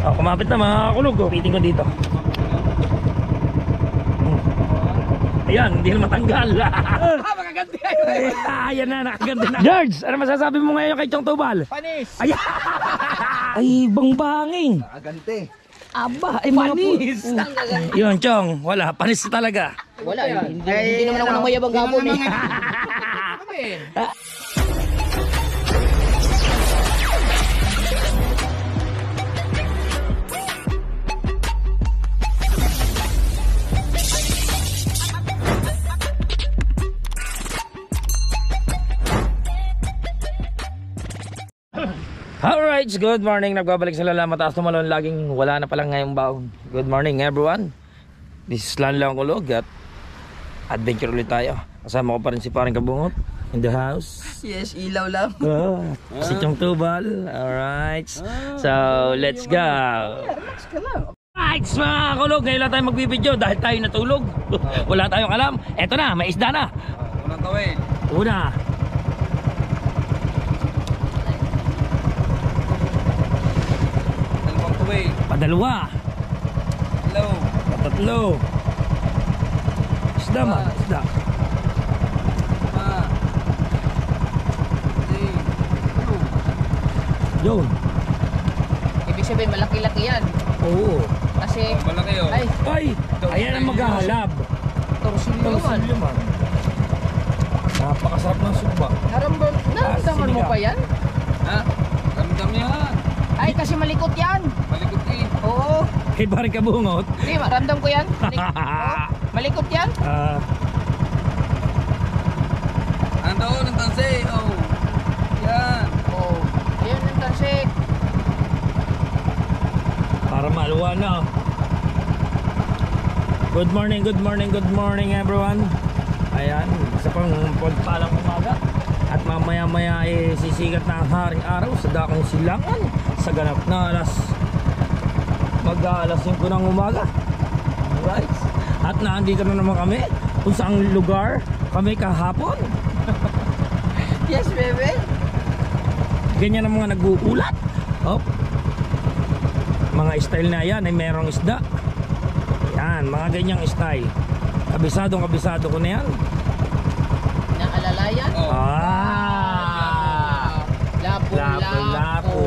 Oh, kumapit na mga kakulog. Oh, piting ko dito. Ayan, hindi na matanggal. Makaganti. Ayan na, nakaganti na. George, ano masasabi mo ngayon kay Chong Tubal? Panis. Ayan. Ay, bangbanging. Nakaganti. Aba, ay mga panis. Yun, Chong, wala, panis talaga. Wala, hindi naman ako namayabang gapon eh. Alright, good morning. Nagbabalik sila lang mataas tumalon. Laging wala na palang ngayong baon. Good morning everyone. This is Lanlang Kulog at adventure ulit tayo. Kasama ko pa rin si Paring Kabungot in the house. Yes, ilaw lang. Si Chong Tubal. Alright, so let's go. Alright mga kulog, ngayon lang tayo magbibideo dahil tayo natulog. Wala tayong alam. Eto na, may isda na. Unang tawin. Una. Dalawang tawin. Padalawa. Hello. Patatlo. Isda man, isda. Yun. Ibig sabihin, malaki-laki yan. Oo. Kasi, Malaki yun. ay, Ay, ayan ang maghahalab. torsilyo man. Torsilyo man. Napakasarap ng sugba. Naramdaman mo pa yan? Ha? Ramdam yan. Ay, kasi malikot yan. Malikot eh. Oo. Kay Paring Kabungot. Hindi, ramdam ko yan. Malikot yan. Ando, ng tansi. Oh. Yan. Oo. Ayun yung tansik. Para maluwa na. Good morning, good morning, good morning everyone. Ayan, isa pang pagpalang umaga. At mamaya maya sisigat na ang haring araw sa dakong silangan. Sa ganap na mag-aalas 5 ng umaga. Alright. At naandito na naman kami kung saang lugar kami kahapon. Yes, baby. Ganyan ang mga nag-uulat. Oh. Mga style na yan ay merong isda. Yan, mga ganyang style. Kabisado ko na yan. Naalalayan? Oh. Lapo.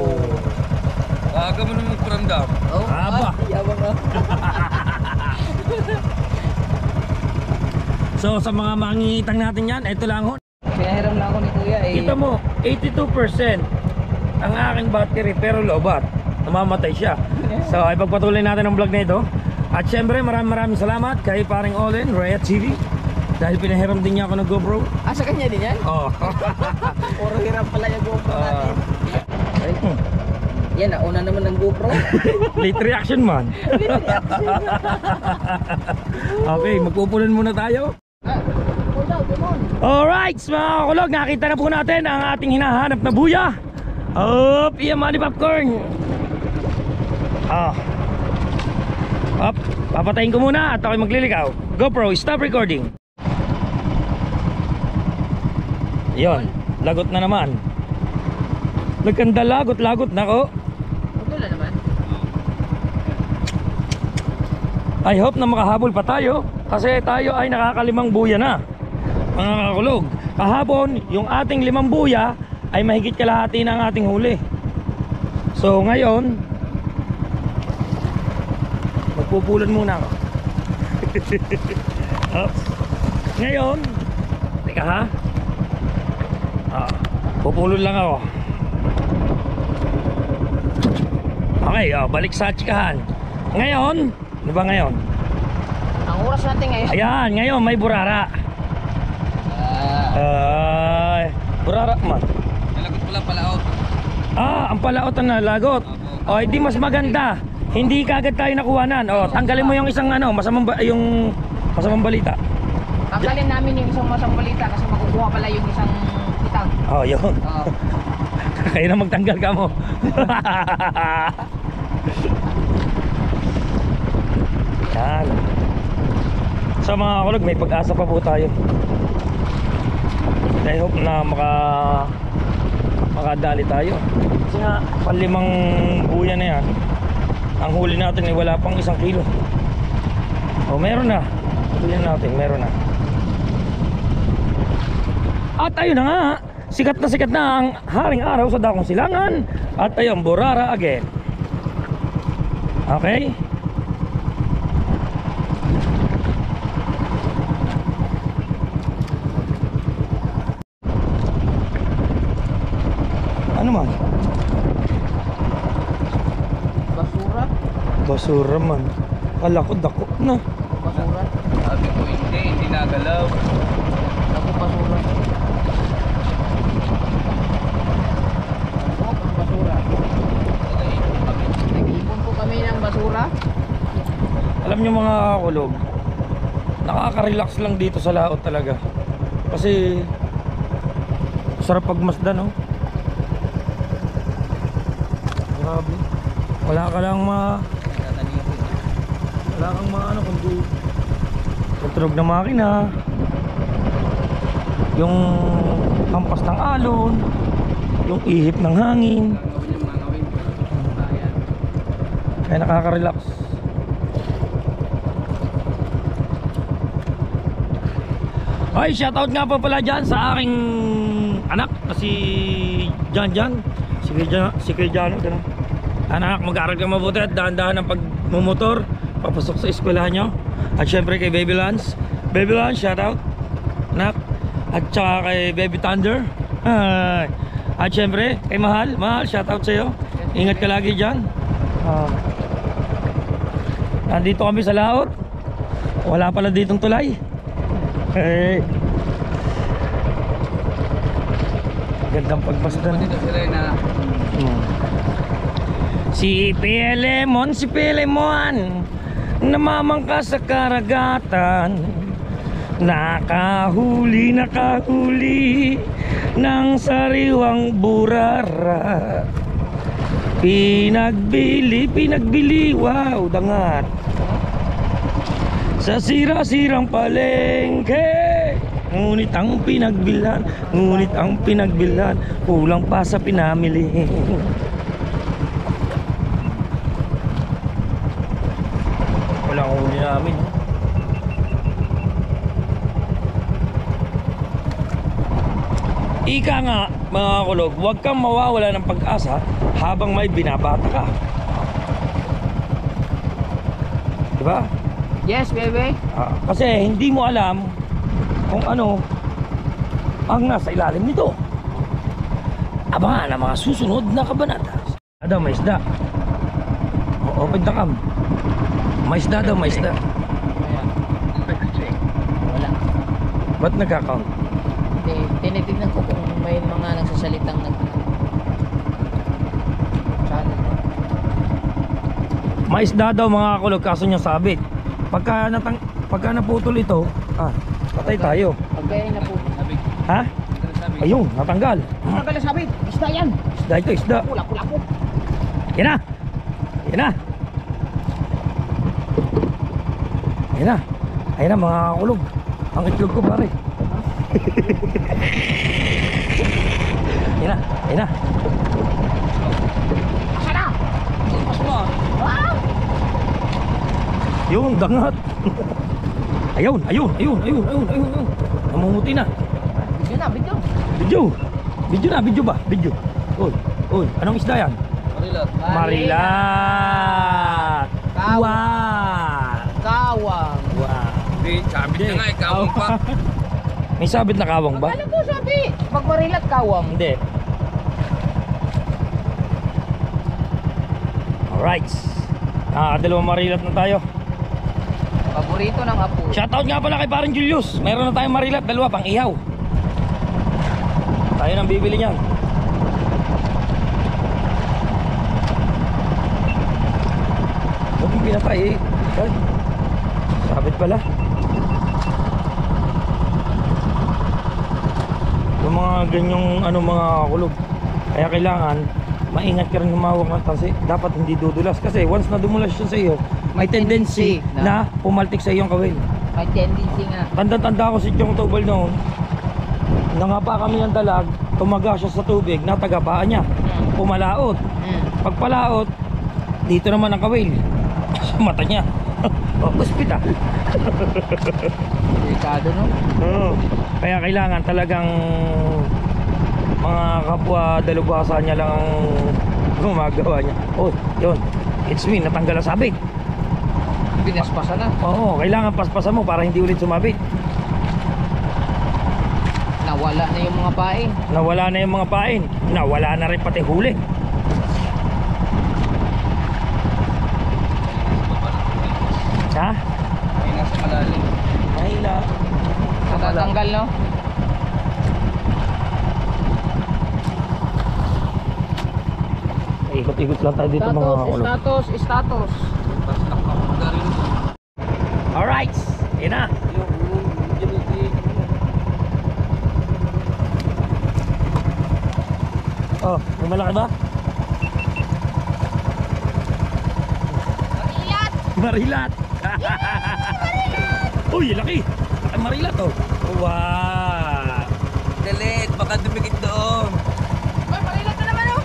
Aga mo naman paramdam. Oh, Aba. yabang ka. So sa mga mangingitang natin yan, ito lang ho. Pinahiram na ako ni kuya eh. Kita mo, 82% ang aking battery pero lobat. Namamatay siya. So ay pagpatuloy natin ang vlog na ito. At syempre maraming salamat kay Paring Olen, Raya TV. Dahil pinahiram din niya ako ng GoPro. Ah, sa kanya din yan? Oh. Puro hiram pala yung GoPro natin. Yan, nauna naman ng GoPro. Late reaction man. Okay, magpupunan muna tayo. Alright, mga kulog, nakita na po natin ang ating hinahanap na buya. Up, iyan mga popcorn. Up, papatayin ko muna at ako'y magliligaw. GoPro, stop recording. Yon, lagot na naman. Nagkanda lagot na ko. Wala naman. I hope na makahabol pa tayo kasi tayo ay nakakalimang buya na. Mga kakulog, kahapon yung ating 5 buya ay mahigit kalahati na ang ating huli. So ngayon magpupulan muna ako. Ngayon teka ha, pupulon lang ako. Okay, balik sa tsikahan. Ngayon, di ba ngayon? Ang oras natin ngayon. Ayan, ngayon may burara. Burara man. Nalagot pala palaot. Ang palaot na lagot. O, hindi mas maganda. Hindi kagad tayo nakuhanan. O, tanggalin mo yung isang masamang balita. Tanggalin namin yung isang masamang balita kasi makukuha pala yung isang kitang. Oh, yun. Oo. Kaya na magtanggal ka mo. Yan. So mga kulog, may pag-asa pa po tayo. I hope na makadali tayo. Kasi nga, 5 buya na yan. Ang huli natin ay wala pang 1 kilo. O meron na. Tingnan natin, meron na. At ayun na nga, sikat na ang haring araw sa Dakong Silangan. At ayun, Burara again. Okay? Ano man? Basura? Basura man. Kala ko dako na. Basura? Sabi ko hindi nagalaw. Ako basura. Ako ang basura. Nag-ipon po kami ng basura. Alam nyo mga kakulog, nakaka-relax lang dito sa laot talaga. Kasi sarap pagmasdan, no? Grabe. Wala kang ano kundi yung tunog ng makina, yung hampas ng alon, yung ihip ng hangin. Kaya nakaka-relax. Ay, shoutout nga po pala dyan sa aking anak na si Jan. Si Kuya Jan, gano'n. Anak, mag-aaral ka mabuti at dahan-dahan ang pagmumotor papasok sa eskwelahan nyo. At syempre kay Baby Lance. Baby Lance, shoutout anak. At saka kay Baby Thunder. At syempre kay Mahal, shoutout sa'yo. Ingat ka lagi dyan. Nandito kami sa laot. Wala pala ditong tulay. Gandang pagpasdan. Dito sila na Si Pilemon, namamangka sa karagatan. Nakahuli ng sariwang burara. Pinagbili, wow, dangat. Sa sira-sirang palengke. Ngunit ang pinagbilhan, kulang pa sa pinamili. Walang huli namin. Ika nga mga kulog, huwag kang mawawala ng pag-asa habang may binabata ka. Diba? Yes, baby. Kasi hindi mo alam kung ano ang nasa ilalim nito. Abangan ang mga susunod na kabanata. Ada may isda. Open the cam. May isda daw, may isda. Wala. Ba't nagka-count? Tinitignan ko kung may mga nagsasalitang May isda daw mga kulog, kaso niya sabit. Pagka naputol ito, patay tayo. Pagkaya na po. Ha? Ayun, natanggal. Pagkala sabi, isda yan. Isda ito, isda. Pula po. Yan na. Ayan na mga kulog. Ang itlog ko pare. Ayan na. Asa na? Mas mo. Wow! Yung dangat. Ayun. Namumuti na. Video ba? Video. Oy. Anong isda yan? Marilat. Kawang. Sabit na nga, ikawang pa. May sabit na kawang ba? Akala ko sabi, pag marilat kawang. Hindi. Alright. Dalawang marilat na tayo. Paborito ng apo. Shoutout nga pala kay parang Julius. Meron na tayong marilat, dalawa pang ihaw. Tayo nang bibili niyan. Huwag yung pinatay eh. Ay, sabit pala. Yung mga ganyong mga kulog. Kaya kailangan maingat ka rin humawak ng tansi. Dapat hindi dudulas. Kasi once na dumulas siya sa iyo, may tendency na pumaltik sa iyong kawil. May tendency nga. Tanda-tanda ko si Chong Tubal noon. Nangapa kami ng dalag, tumaga siya sa tubig, natagapaan niya. Pumalaot. Pagpalaot, Dito naman ang kawil. Sa mata niya. Oh, ospital. Delikado, no? Oo. Kaya kailangan talagang mga kapwa dalubhasa niya lang ang gumagawa niya. Oh, yun. It's me, natanggal ang sabit. Pinaspasan na. Oo, kailangan paspasan mo para hindi ulit sumabit. Nawala na yung mga pain. Nawala na yung mga pain. Nawala na rin pati huli. Ha? Ay, nasa malalim. Mahila. Natatanggal, no? Ikot-ikot lang tayo dito mga ulo. Status. Tapos nakakapunta rin. Alright, yun na. Oh, may malaki ba? Marilat! Uy, laki! Ang marilat oh. Wow! Galit, baka dumikit doon. Ay, marilat na naman, oh.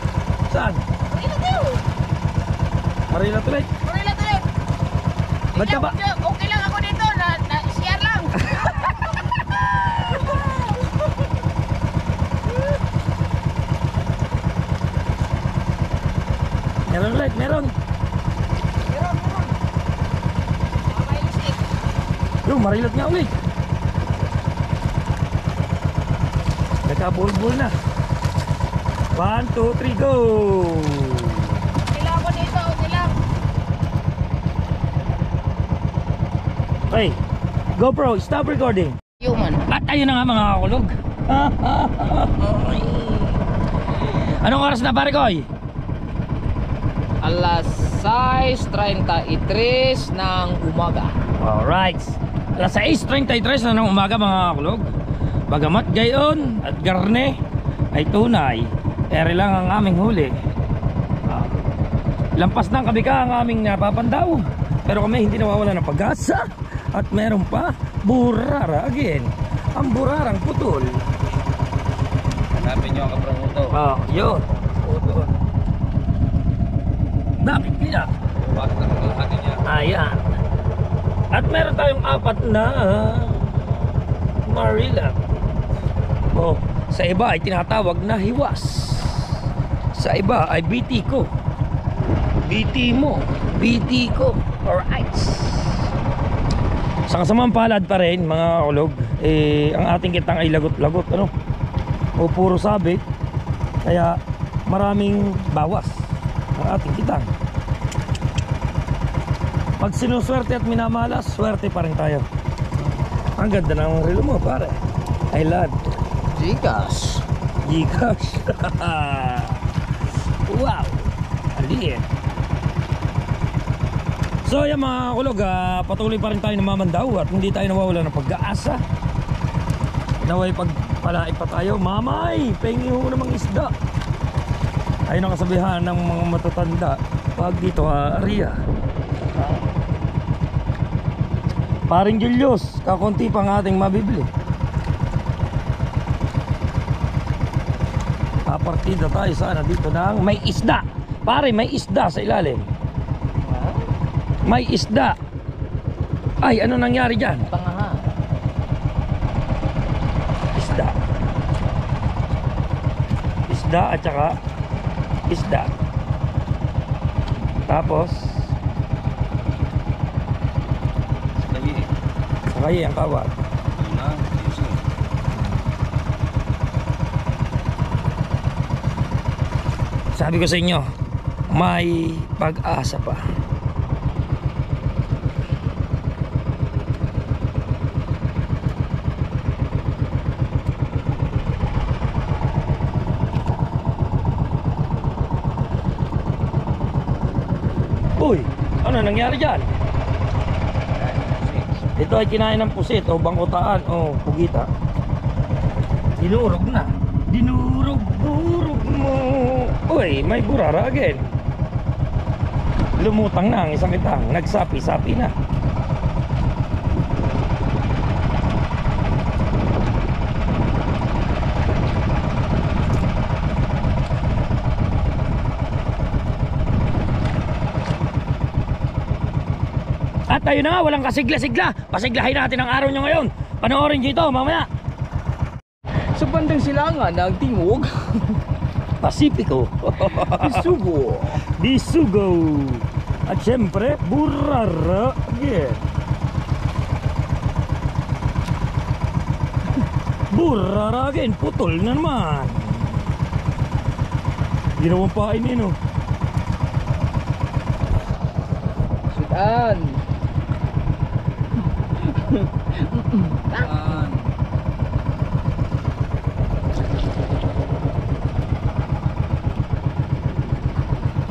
Saan? Marilat na yun. Marilat ulit. Marilat ulit. Ba't ka ba? Okay lang ako dito. Na-share lang. Meron ulit, meron. Yung marilat nga ulit. Nagkabulbul na. 1, 2, 3, go! Okay lang ako dito. Okay lang. Okay, GoPro, stop recording. Human. At ayun na nga mga kakulog. Anong oras na pare koy? Alas 6:33 ng umaga. Alright. Alas 6:33 na ng umaga mga kakulog. Bagamat gayon at garne ay tunay, ere lang ang aming huli. Lampas ng kabika ang aming napapandaw. Pero kami hindi nawawala ng pag-asa. At meron pa, burara again. Ang burarang putol. Hanapin nyo ang kapramuto. Oh, yun. Putol. Bakit kaya? Bakit ang kalahati niya? Ayan. At meron tayong 4 na marilat. Oh, sa iba ay tinatawag na hiwas. Sa iba ay BT ko. BT mo. BT ko. Alright. Sa kasamang palad pa rin mga kakulog, ang ating kitang ay lagot-lagot, ano? O puro sabit. Kaya maraming bawas ang ating kitang. Pag sinuswerte at minamalas, swerte pa rin tayo. Ang ganda ng relo mo pare. I love Gcash. Gcash. Wow. Aliin. So yan mga kulog, patuloy pa rin tayo namamandaw at hindi tayo nawawala ng pag-aasa. Naway pag palain pa tayo, mamay, pengi ho namang isda. Ayun ang kasabihan ng mga matatanda pag dito area. Paring Julius, kakunti pang ating mabibili. Papartida tayo sana dito ng may isda. Pare, may isda sa ilalim. May isda. Ay, ano nangyari dyan? Pangaha. Isda. Isda at saka isda. Tapos Lahi. sakay ang kawat. Yun na. Ayos na. Sabi ko sa inyo, may pag-asa pa. Uy, ano nangyari dyan? Ito ay kinain ng pusit o bangkotaan o pugita. Dinurog na. Dinurog-durog mo. Uy, may burara again. Lumutang na ang isang kitang. Nagsapi-sapi na. At ayun na nga, walang kasigla-sigla. Pasiglahin natin ang araw nyo ngayon. Panoorin nyo ito mamaya. Sa bandang silangan ng Timog, Pasipiko. Isugo. Bisugo. At syempre, Buraragen. Buraragen, putol na naman. Ginawang pain eh, no? Sudan. Yan.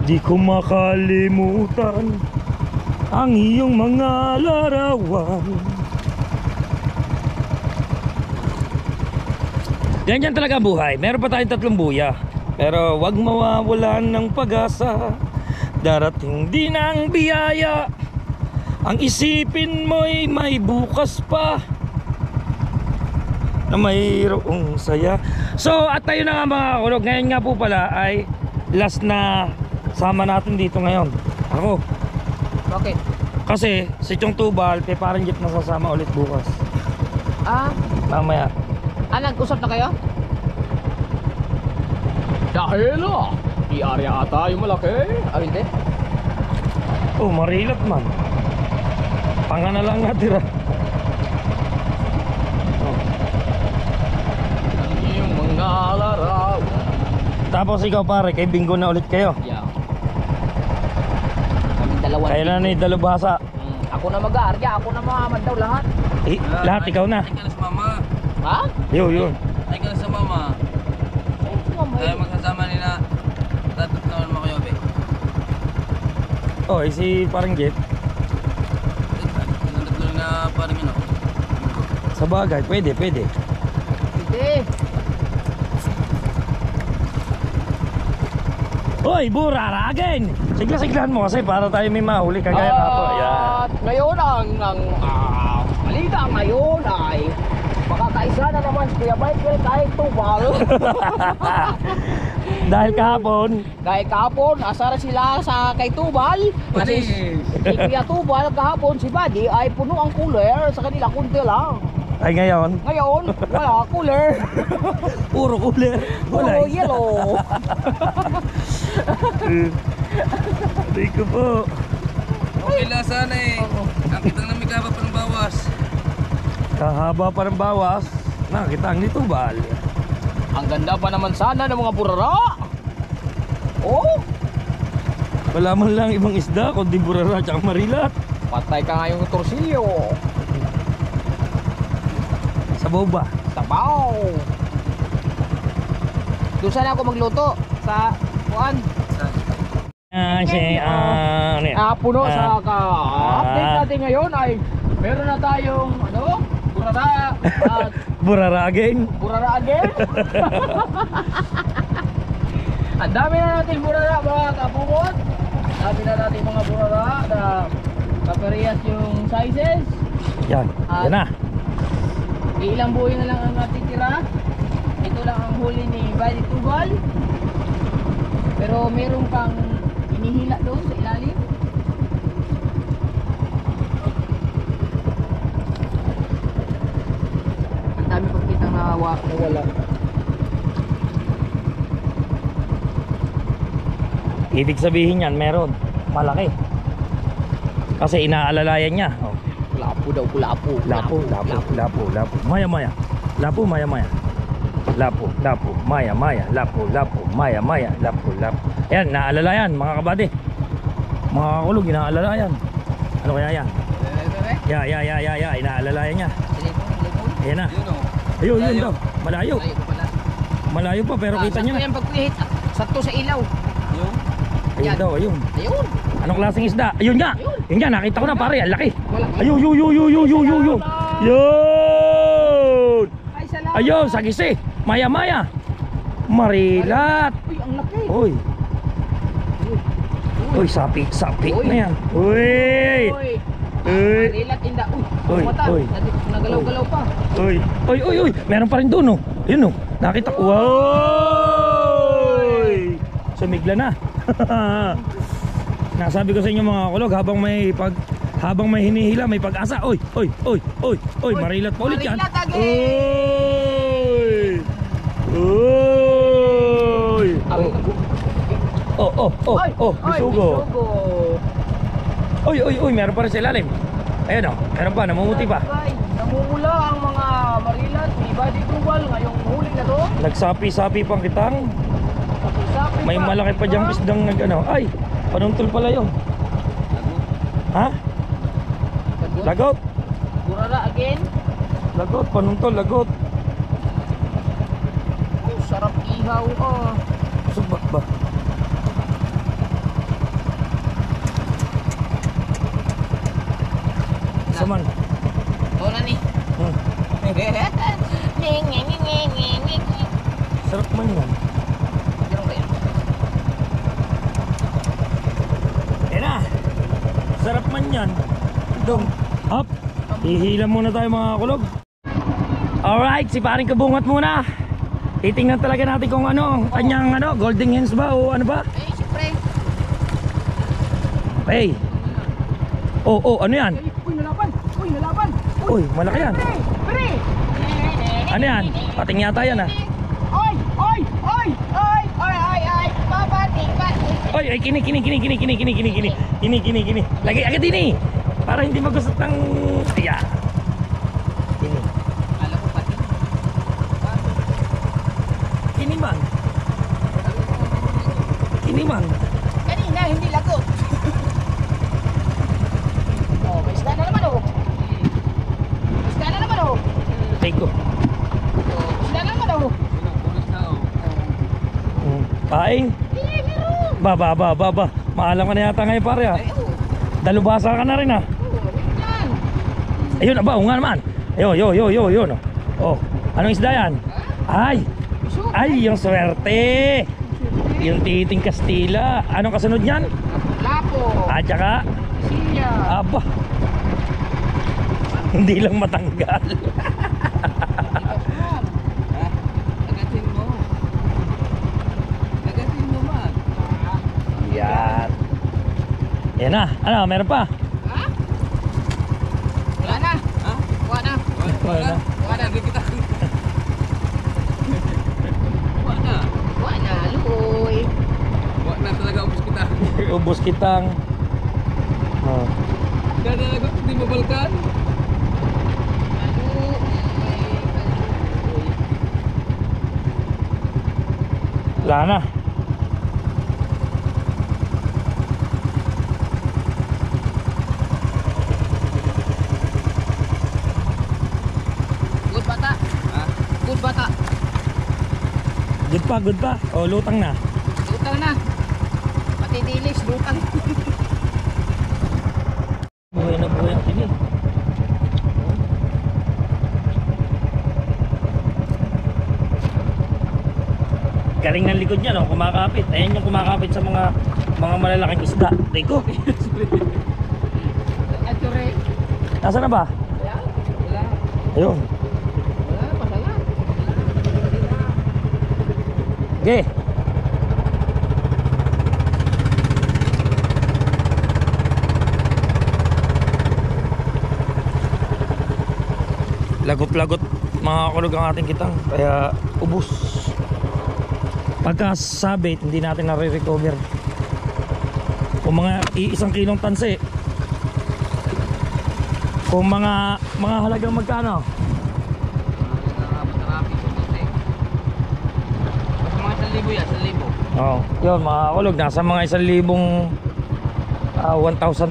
Di ko makalimutan ang iyong mga larawan. Ganyan talaga ang buhay. Meron pa tayong 3 buya. Pero wag mawawalan ng pag-asa. Darating din ang biyaya. Ang isipin mo'y may bukas pa na mayroong saya. So at tayo na nga mga kulog. Ngayon nga po pala ay last na sama natin dito ngayon. Ako. Bakit? Kasi si Chong Tubal, parang jeep na sasama ulit bukas. Mamaya. Nag-usap na kayo? Dahil i-area ata yung malaki. Hindi? Oh, marilat man. Panga na lang natira. Yung mga laraw. Tapos ikaw pare, kay bingo na ulit kayo. Yeah. Kami dalawa. Kailan ni dalubhasa? Ako na mag-aarya, ako na mamamad daw lahat. Eh, lahat ikaw na. Tayo ka na sa mama. Ha? Yun. Tayo ka na sa mama. Tayo magsasama nila. Tatot na naman kayo, be. Oh, si parang jeep. Tatlo na parang yun, ako. Sa bagay, pwede. Hindi. Hoy, Buraragen! Sigla-siglahan mo kasi para tayo may mahuli kagaya ka po. Ayan. At ngayon ang balita ngayon ay makakaisa na naman si Kuya Michael kahit Tubal. Dahil kahapon, Dahil kahapon, asara sila sa kay Tubal. Kasi si Kuya Tubal kahapon si Buddy ay puno ang cooler sa kanila, kunti lang. ay ngayon, Ngayon, wala cooler. puro cooler. Wala. Puro yellow. Hindi ko po. Okay lang sana eh. Ang kitang namigaba pa ng bawas. Kahaba pa ng bawas. Nakita ang Tubal. Ang ganda pa naman sana ng mga burara. Oh, Wala man lang ibang isda kundi burara at marilat. patay ka nga yung torsilyo. Sabaw ba? Tabaw. Doon sana ako magluto sa kuan. Ano yan? Puno sa update natin ngayon ay meron na tayong burara at Buraragen. burara again. Ang dami na natin burara mga kapumot. Dami na natin mga burara na kaparehas yung sizes. Yan. Yan na. Ilang buhay na lang ang natitira. Ito lang ang huli ni Buddy Tubal. Pero meron pang inihila doon sa ilalim. Ang dami pang kitang nawala. Ibig sabihin yan, meron. Malaki. Kasi inaalalayan niya. Oh. Lapo daw, lapo. Lapo. Maya. Lapo, maya. Lapo, maya. Lapo, maya. Lapo. Ayan, naalalayan mga kabady. Mga kakulog, inaalalayan. Ano kaya yan? Ya, inaalalayan niya. Ayan na. Yun o. Ayun, yun daw. Malayo. Malayo pa pero kita niya na. Yan pag-hit. Sakto sa ilaw. Yung. Ayun daw, ayun. Ayun. Anong klaseng isda? Ayun nga. Yun nga, nakita ko na pare, ang laki. Malaki. Ayun. Yun. Ay, salamat. Ayun, sagisi. Maya. Marilat. Uy, ang laki. Uy, sapi Uy. na yan. Uy. Uy. Rilat inda. Uy, Mata. uy. Nagalaw-galaw pa. Uy. Meron pa rin doon, oh. Yun, oh. Nakita ko. Wow. Sumigla na. Nasabi ko sa inyo mga kulog, habang may Habang may hinihila, may pag-asa. Oy, oy, oy, oy, oy, marilat pa ulit yan. Marilat again. Oy! Oy! Oh, oh, oh, oh, bisugo. Oy, oy, oy, meron pa rin sa ilalim. Ayan o, meron pa, namumuti pa. Namumula ang mga marilat ni Buddy Tubal ngayong huli na to. Nagsapi-sapi pang kitang. Sapi May pa. malaki pa diyang isdang nag ano. Ay, panuntol pala yun. Ha? Lagot? Burara again. Lagot, panuntol, lagot. Oh, sarap ihaw. Oh. Subak ba? Saman. Wala ni. Hmm. Sarap man yan. Yan na. Sarap man yan. Dong. Up. Hihila muna tayo mga kulog. Alright, si paring kabungat muna. Titingnan talaga natin kung ano, kanyang ano, golden hens ba o ano ba? Eh, siyempre. Hey. Oh, ano yan? Uy, nalaban. Uy, nalaban. Uy, malaki yan. Pre. Ano yan? Pating yata yan ah. Oy, oy, oy, oy, oy, oy, oy. Babati, bati. Oy, ay kini. Lagi agad ini. Para hindi magusot ng tiya. Kini. Alam ko pati. Kini man. Kini man. Kanina, hindi lagot. Oh, may isda na naman oh. Isda na naman oh. Take ko. Isda na naman oh. Paing. Eh, meron. Ba. Maalam ka na yata ngayon pare ah. Ay, oh. Dalubasa ka na rin ah. Yan. Ayun aba, nga naman. Ayun. Oh, anong isda yan? Ay, yung swerte. Yung titing Kastila. Anong kasunod niyan? Lapo. At saka, Siya. aba. Hindi lang matanggal. Agatin mo. Agatin mo man. Yan. Yan na. Ano, meron pa? Ha? Wala na. Ha? Wala na. Wala na. Wala na kita. Wala na. Wala na. Luoy. Wala na talaga ubos kita. Ubus kitang. Oh. Kaya talaga hindi mabalkan. Wala na. Good bata. Ha? Good bata. Good pa. Oh, lutang na. Lutang na. Pati dilis, lutang. Buhay na buhay ang tinig. Galing ng likod niya, no? Kumakapit. Ayan yung kumakapit sa mga malalaking isda. Teko. Ature. Nasaan na ba? Wala. Wala. Ayun. Wala. Pasala. Okay. Lagot-lagot mga kulog ang ating kitang. Kaya ubos. Pagka sabit, hindi natin nare-recover. Kung mga isang kilong tansi, kung mga halagang magkano? Mga 1,000 yan, 1,000. Oh, yun mga kulog, nasa mga 1,000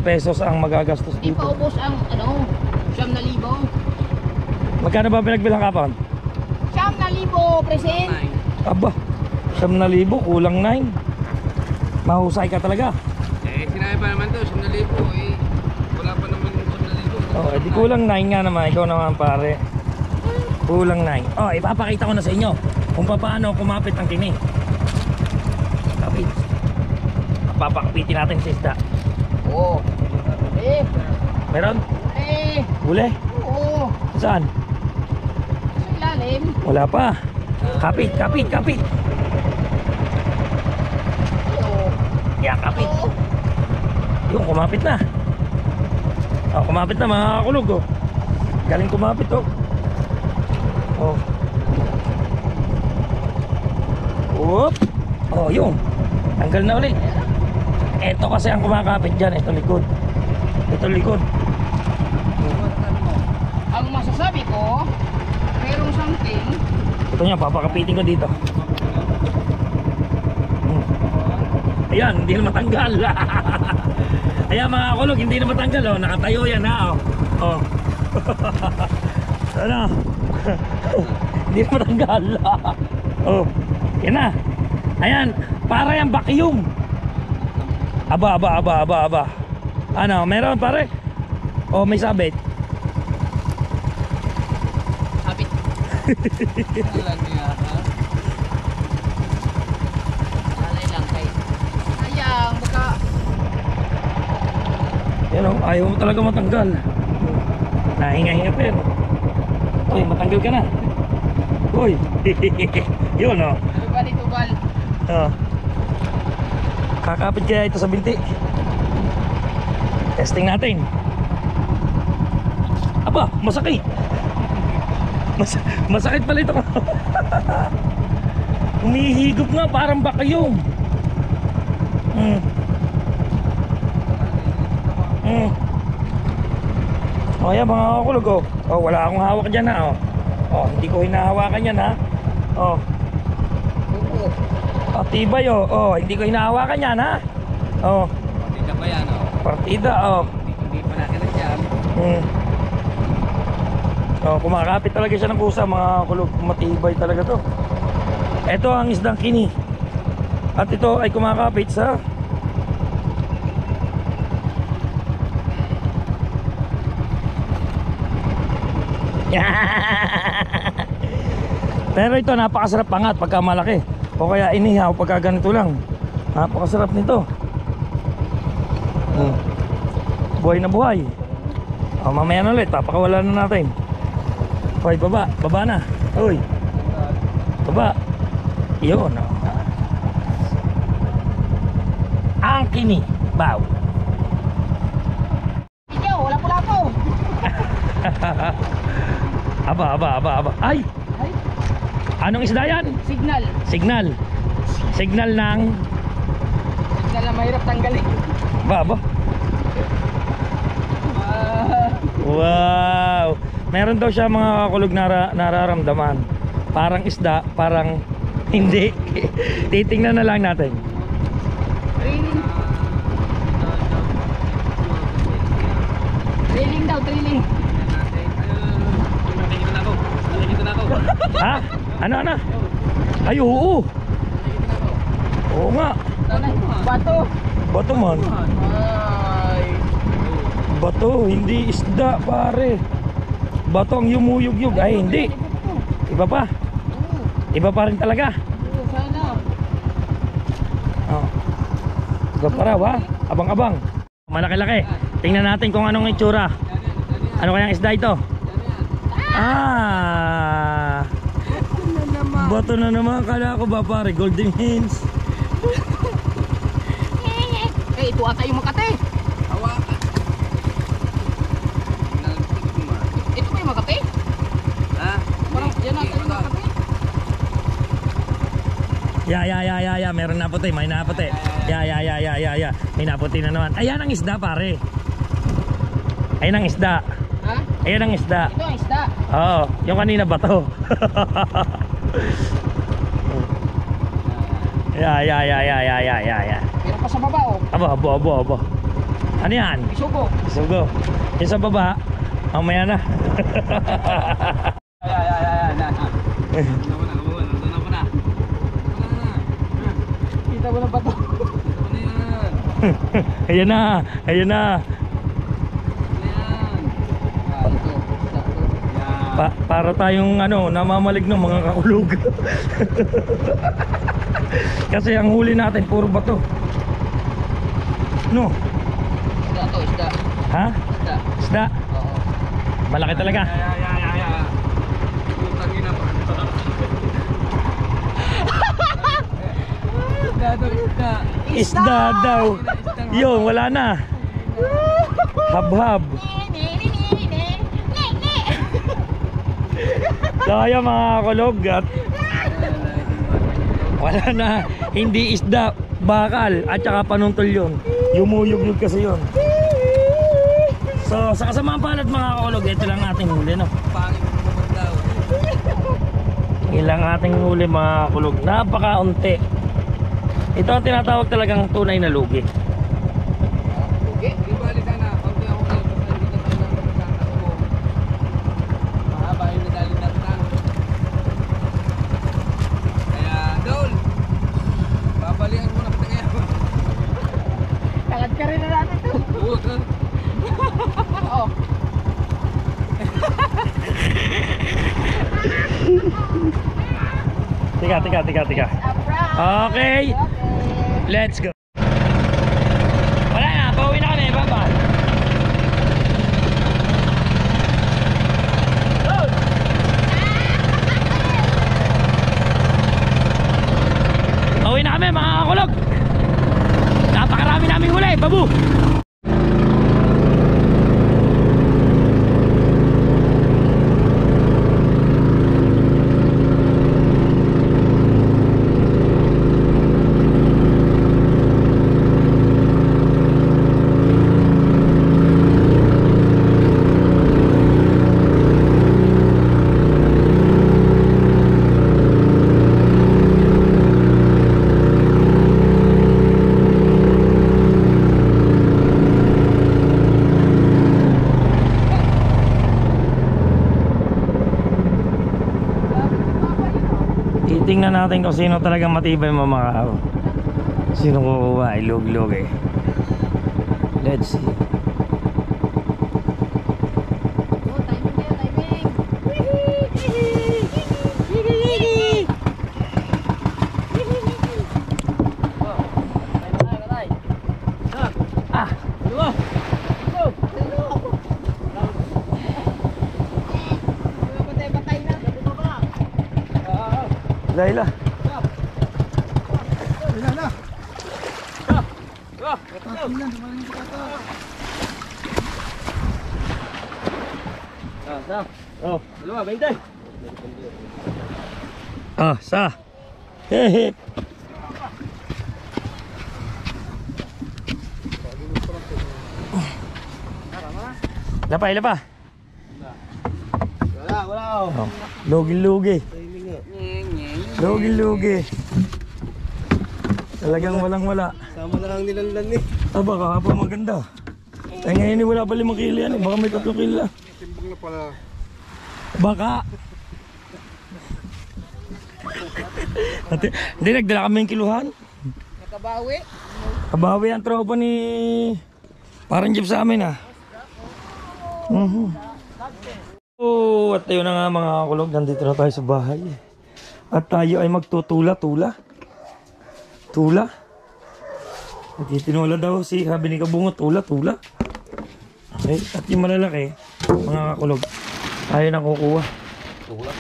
pesos ang magagastos Di pa dito. ubos ang, 9,000. Magkano ba pinagbilang kapon? 9,000, present. Aba, 9,000, kulang 9. Mahusay ka talaga. Eh, sinabi pa naman to, 1,000 eh. Wala pa naman 1,000. Oh, di kulang 9 nga naman. Ikaw naman pare. Kulang 9. Oh, ipapakita ko na sa inyo kung paano kumapit ang kini. Kapit. Papakapitin natin sa isda. Oo. Eh. Meron? Eh. Bule? Oo. Saan? Sa ilalim. Wala pa. Kapit. Oo. Yeah, kapit. Oo. Yung kumapit na. Oh, kumapit na mga kakulog oh. Galing kumapit oh. Oh. Whoop. Oh, yun. Tanggal na ulit. Ito kasi ang kumakapit dyan. Ito likod. Ito likod. Ang masasabi ko, merong something. Ito niya, papakapitin ko dito. Ayan, hindi na matanggal. Ayan mga kulog, hindi na matanggal oh. Nakatayo yan ha oh. Oh. Ano? Hindi na matanggal. Oh. Yan na. Ayan, para yung vacuum. Aba. Ano, meron pare? Oh, may sabit. Sabit. Alam niya, ha? Alay lang kay. Sayang, baka. Yan oh, ayaw mo talaga matanggal. Nahinga-hinga pa yan. Uy, matanggal ka na. Uy. Yun oh. Bali tubal. Oh. Kakapit kaya ito sa binti. Testing natin. Aba, masakit. Masakit pala ito. Humihigop nga, parang vacuum. O yan mga kakulog oh. Oh, wala akong hawak dyan ha oh. Oh, hindi ko hinahawakan yan ha. Oh. Oh, tibay oh. Oh, hindi ko hinahawakan yan ha. Oh. Partida pa yan, oh. Partida oh. Hindi pa natin nandiyan. Oh, kumakapit talaga siya ng kusa mga kulog. Matibay talaga to. Ito ang isdang kini. At ito ay kumakapit sa pero ito napakasarap pangat pagka malaki o kaya inihaw pagka ganito lang. Napakasarap nito. Buhay na buhay. O, mamaya na ulit papakawala na natin. Hoy, baba na. Uy, baba. Yun o. Ang kini baw. Ikaw, wala pula po. Aba. Ay! Ay, Anong isda yan? signal. Signal. Signal ng Signal na mahirap tanggalin. Ba. Wow. Meron daw siya mga kakulog nararamdaman. Parang isda, parang hindi. Titingnan na lang natin. Trailing. Trailing daw, trailing. Ha? Ano? Ay, oo. Oo nga. Bato. Bato man. Ay. Bato, hindi isda pare. Bato ang yumuyug-yug. Ay, hindi. Iba pa. Iba pa rin talaga. Sana. Oh. Iba pa raw ha. Abang-abang. Malaki-laki. Tingnan natin kung anong itsura. Ano kayang isda ito? Ah. Bato na naman. Kala ko ba pare? Golden Hens. Eh, ito ata yung Makati. Hawakan. Ito ba yung Makati? Ha? Parang yan ata yung Makati. Ya. Meron na puti. May naputi. Ya. May naputi na naman. Ayan ang isda pare. Ayan ang isda. Ha? Ayan ang isda. Ito ang isda. Oo. Yung kanina bato. Ya. Meron pa sa baba oh. Abo. Ano yan? Isugo. Sugo. Yung sa baba, mamaya na. Kita mo na bato. Ayan na. Para tayong namamalig ng mga kaulog. Kasi ang huli natin puro bato. No? Isda to, isda. Ha? Isda. Isda. Oo. Malaki talaga. Isda. Isda daw. Yo, wala na. Habhab. Kaya mga kulog at wala na, hindi isda, bakal at saka panuntol yun. Yumuyog-yug kasi yun. So sa kasamaan palad mga kulog, ito lang ating huli, no? Ilang ating huli mga kulog, napakaunti. Ito ang tinatawag talagang tunay na lugi. Tika. Okay. Let's go. Wala na, pauwi na kami. Bye-bye. Pauwi na kami mga kakulog. Napakarami namin huli. Babu. Tingnan natin kung sino talagang matibay mamakaw. Sino kukuha? Ilog-log eh. Let's see. Laila. Oh, dalawa, 20. Ah, sa. Hehe. Lapay, lapa. Wala. Oh, lugi-lugi. Lugi-lugi. Talagang walang-wala. Sama na lang nilanlan eh. Aba, kahapon maganda. Eh ngayon wala pa 5 kilo yan eh. Baka may 3 kilo. Timbang na pala. Baka. Hindi, nagdala kami yung kiluhan. Nakabawi. Kabawi ang tropa ni parang jeep sa amin ah. Oh, at tayo na nga mga kulog. Nandito na tayo sa bahay. At tayo ay magtutula-tula. Tula. Nagtitinula daw si sabi ni Kabungo, tula-tula. Okay, at yung malalaki, mga kakulog, tayo na kukuha. Tula.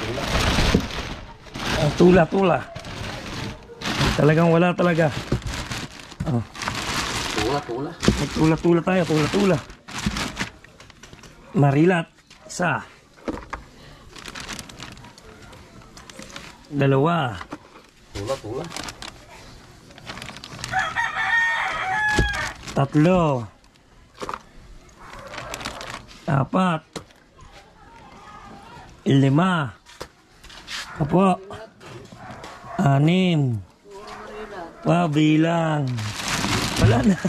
Tula-tula. Talagang wala talaga. Oh. Tula. Tula-tula tayo, tula-tula. Marilat. Isa. 2. Tula. 3. 4. 5. Apo. 6. Pabilang. Wala na.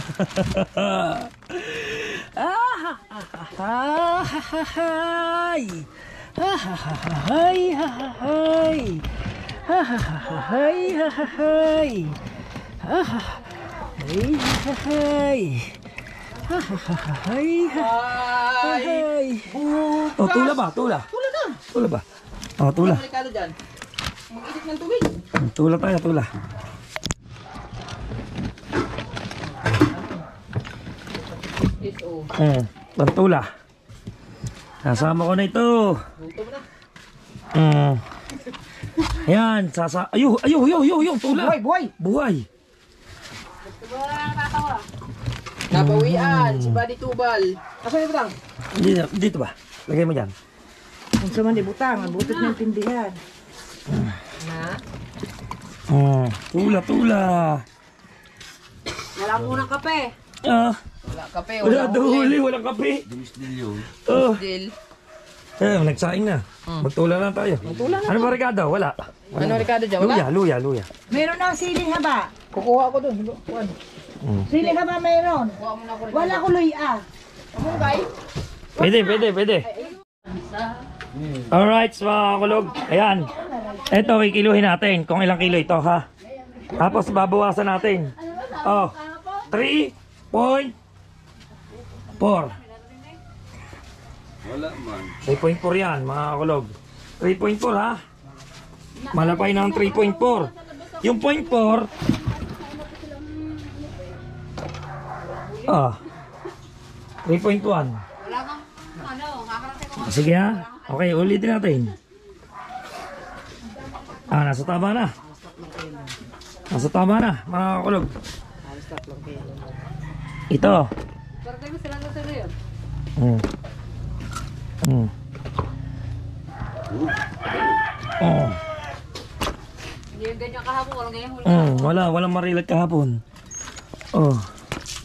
Oh, tula ba? Tula ba? Oh, tula. Mag-init ng tubig. Tula tayo, tula. Pantula. Nasama ko na ito. Ayan, Ayo, tula. Buhay. Nabawian, si Buddy Tubal. Asa yung butang? Dito ba? Lagay mo dyan. Kung sa man di butang, butot ng tindihan. Na? Tula. Wala munang kape. Wala kape, Wala wala daw huli. huli, walang kape. Dimisdilyo. Deal. Nagsaing na. Magtula lang tayo. Ano ba Ricardo? Wala. Ano Ricardo dyan? Wala? Luya. Meron na siling haba. Kukuha ko dun. Kuhan. Siling haba meron. Kuha mo na ko rin. Wala ko luya. Ano kay? Pwede. Alright, so mga kulog. Ayan. Ito, kikiluhin natin kung ilang kilo ito, ha? Tapos babawasan natin. 3.4. Wala man. 3.4 yan, mga kulog. 3.4, ha? Malapay ng 3.4. Yung 0.4, 3.1. Sige ha. Okay, ulitin natin. Nasa tama na. Mga kulog. Ito. Hindi yung ganyan kahapon, walang ganyan huli. Walang marilat kahapon.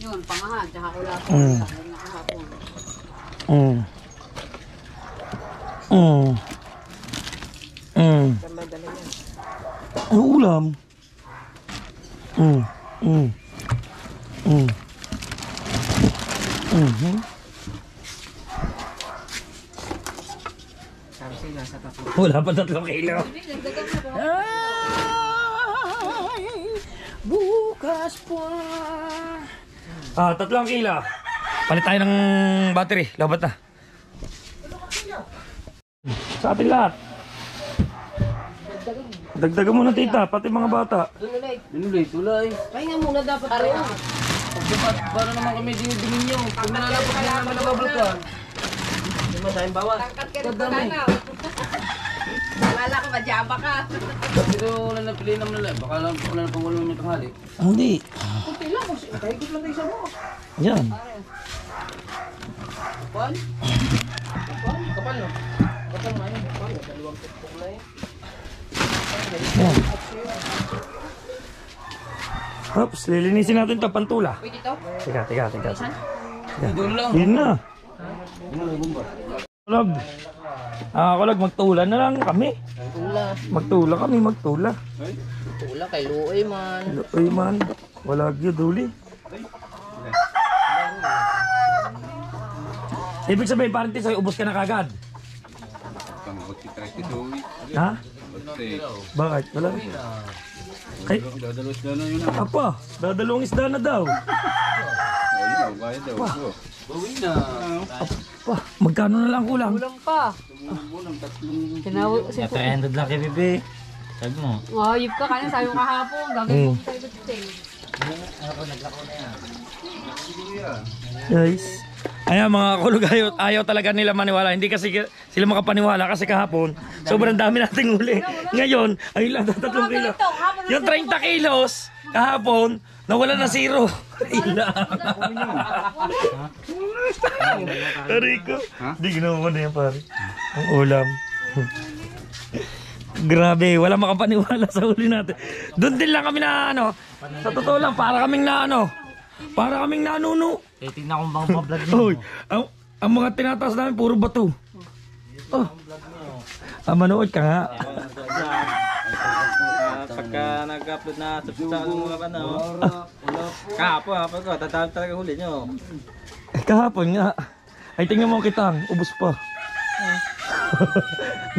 Yun, pangahan, tsaka wala ako. Ganyan kahapon. Ano ulam? Wala pa 3 kilo. Bukas pa. 3 kilo. Palit tayo ng battery. Lobat na. Sa ating lahat. Dagdagan mo na tita, pati mga bata. Dinulit, wala eh. Pahinga muna dapat tayo. Para naman kami dinidingin nyo. Pag nanalapot na naman nababalikan. Hindi man tayong bawas. Kadami. Wala ka, madyaba ka. Pero wala na piliin naman nila. Baka wala na pang walang may tanghali. Hindi. Kunti lang, kahigit lang tayo sa mo. Yan. Kapal? Kapal no? Kapal mo ayun, kapal. Dalawang tuktok na eh. Yan. Oops, lilinisin natin ito, pantula. Wait, ito? Teka. Doon lang. Yun na. Kulog. Kulog, magtula na lang kami. Tula. Magtula. Tula kay Luoy man. Ay man, wala gyud huli. Ibig sabihin, parang sa'yo, ubos ka na kagad. Ha? Bakit? Wala. Ay, apa, dadalawang isda na daw. Bawi na. Pa, magkano na lang kulang? Kulang pa. Tinawag si 300 lang kay Bebe. Sabi mo. Ayop ka kanya, sabi mo kahapon. Gagawin mo sa ibang ting. Guys. Ayan mga kulog, ayaw talaga nila maniwala. Hindi kasi sila makapaniwala kasi kahapon sobrang dami nating huli. Ngayon, ayun lang, 3 kilo. Yung 30 kilos kahapon, nawala na 0. Ilang. Rico, di ginawa ko na yan pare. Ang ulam. Grabe, wala makapaniwala sa huli natin. Doon din lang kami na sa totoo lang, para kaming nanuno. Tingnan kong bang vlog niyo. Hoy, ang mga tinataas namin puro bato. Manood ka nga. Pagka nag-upload na sa mga kahapon ko, tatawag talaga huli nyo. Kahapon nga. Ay tingnan mo kitang, ubos pa.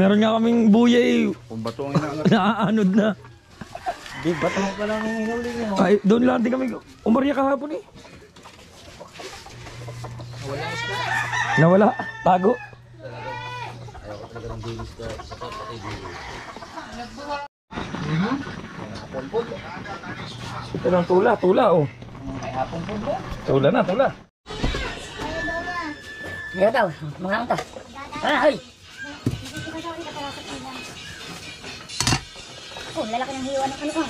Meron nga kaming buya Kung bato ang inaangat. naaanod na. Di ba't mo pa lang yung huli nyo? Ay, doon lang din kami umarya kahapon eh. Nawala, tago. Ito lang tula oh. Tula na. Kaya daw, mga anta. Ay! Oh, lalaki ng hiwa ng ano.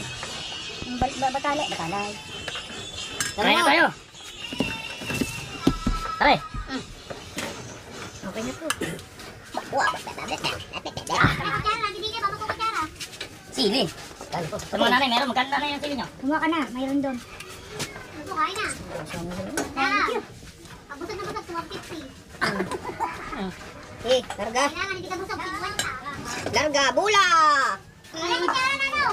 Ang batalay. Kaya tayo! Tara. Okay na to. Sili. Sa mga nanay, meron. Magkano na yung sili nyo? Kumuha ka na, mayroon doon. Kain na. Thank you. Abusog na busog, 250. Eh, larga. Kailangan hindi ka busog, 50. Larga, bula! Kaya kutsara na daw.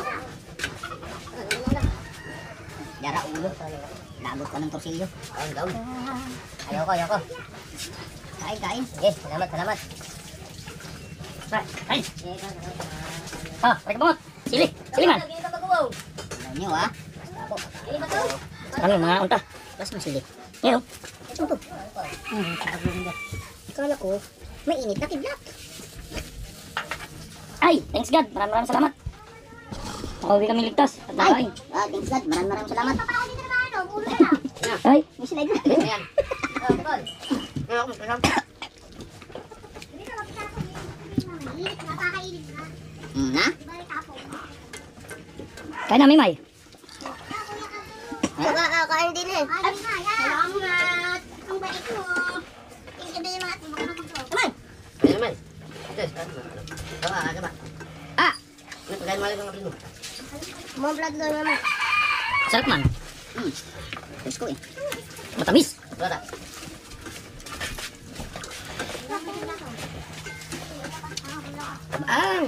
Yara ulo. Lagot ka ng torsilyo. Kain, kain. Ayoko, ayoko. Kain, kain. Sige, salamat, salamat. Kain. Ah, balik bangot. Sili, sili man. Alam nyo ah. Ano, mga unta. Bas ng sili. Ngayon. Ito to. Akala ko, may init na kidlat. Ay, thanks God. Maraming salamat. Nakauwi kami ligtas at nakain. Thanks God. Maraming salamat. Papako dito na ba ano? Ulo na lang. Ay, may slide na. Ayan. Hindi ka magkakaso. Napakainit na. Na? Balik ako. Kain na, Mimay. Kain din eh. Ay, nga, yan. Salamat. Ang bait mo. Tingnan na yung mga ating mga ko. Naman. Kaya naman. Gaba. Ah! Pagkain mo lang ang kapil mo. Mga vlog na naman. Sarap man. Let's go eh. Matamis. Wala. Ang!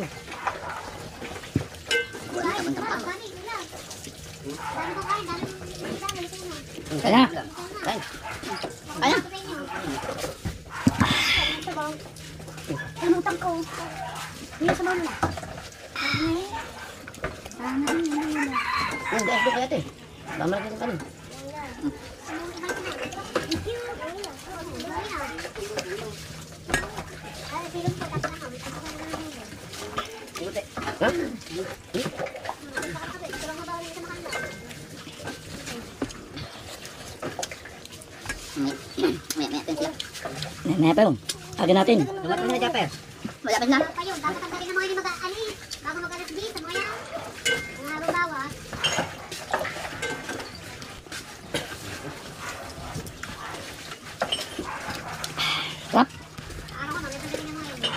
Kaya. Kaya. Kaya. Namutan ko. Hindi sa mga. Hindi, ito kaya ito eh. Bama lang ka rin. Ha? May pa yun. Agad natin. Lumat na Japper. Malapit na. Kayo, dapat ang galing ng mga hindi mag-aali. Bago mag-alas dito, mga yan. Mga babawa. Sarap. Araw ko, maganda galing ng mga yan.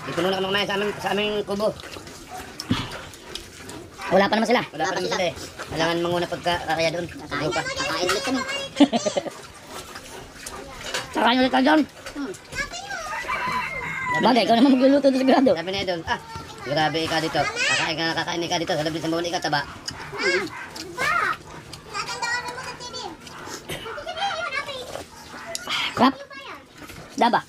Dito muna kami kumain sa aming kubo. Wala pa naman sila. Wala pa naman sila eh. Kailangan manguna pagkakaya doon. Kakain ulit kami. Kakain ulit ka doon. Bagay, ikaw naman magluluto doon sigurado. Sabi na doon, grabe ikaw dito. Kakain ikaw dito. Sa labis ng bawal ikaw, taba. Crap. Daba.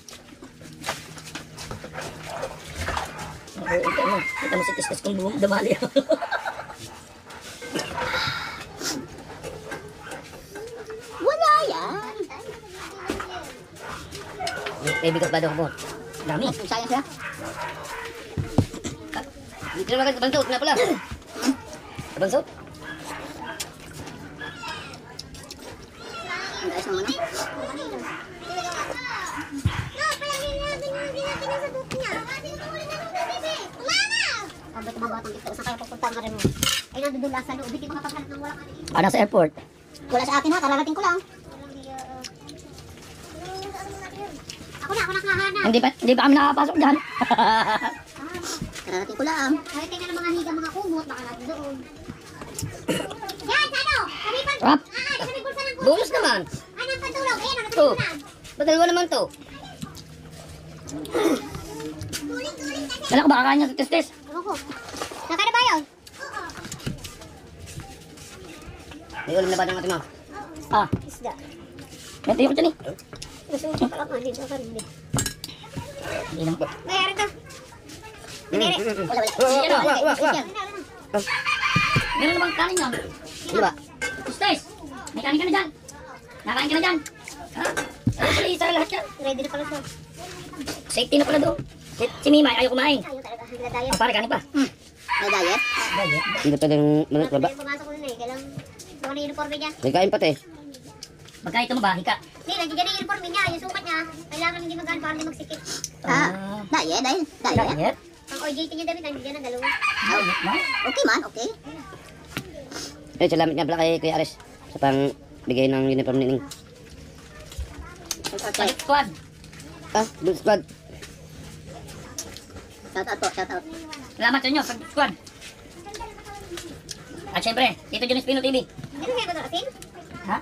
Kita mo si Tistis kung dumali. Wala yan. May bigat ba daw mo? Dami. Sayang siya. Dito na maganda bansot na pala. Bansot? Ang guys naman na. Pagbat mga batang ito, saan kaya pupunta nga rin mo? Ay, nandun sa loob, hindi makapaghanap ng walang ano. Ah, nasa airport. Wala sa akin ha, kararating ko lang. Ako na nakahanap. Hindi pa kami nakapasok dyan. Kararating ko lang. Kararating na ng mga higa, mga kumot, baka natin doon. Yan, ano? Sabipan. Rap. Sabi ko sa lang kumot. Bonus naman. Anong pantulog? Ayan, To. nakatulog na. Ba't dalawa naman to? Kala ko baka kanya sa testes. Ewan ko. Naka na ba yun? May ulam na ba ng ating mo? Ah. Isda. May tayo ko dyan eh. Gusto mo pa pala dito ka rin. Hindi lang. Mayroon to. Wala. Meron na bang kanin yan? Ano ba? Testes! May kanin ka na dyan. Nakain ka na dyan. Ha? Ano pala isa lahat yan? Ready na pala siya. Safety na pala doon. Si Mimay, ayaw kumain. Ayaw talaga. Nagda-diet. Oh, pare, kanin pa. May diet? Hindi pwedeng manok ba? Pumasok ko na eh. Kailang kung ano yung uniforme niya. May kain pati. Magkain ito mo ba? Hika. Hindi, nandiyan yung uniforme niya. Yung sukat niya. Kailangan hindi magaan para hindi magsikip. Diet? Diet? Ang OJT niya David, nandiyan na dalawa. Okay man, okay. Eh, salamat nga pala kay Kuya Ares sa pang bigay ng uniform ni Ning. Squad. Bull Squad. Shout out po, shout out. Salamat sa inyo, Squad. At syempre, dito Jones Pino TV. Ano kaya ba ito asin? Ha?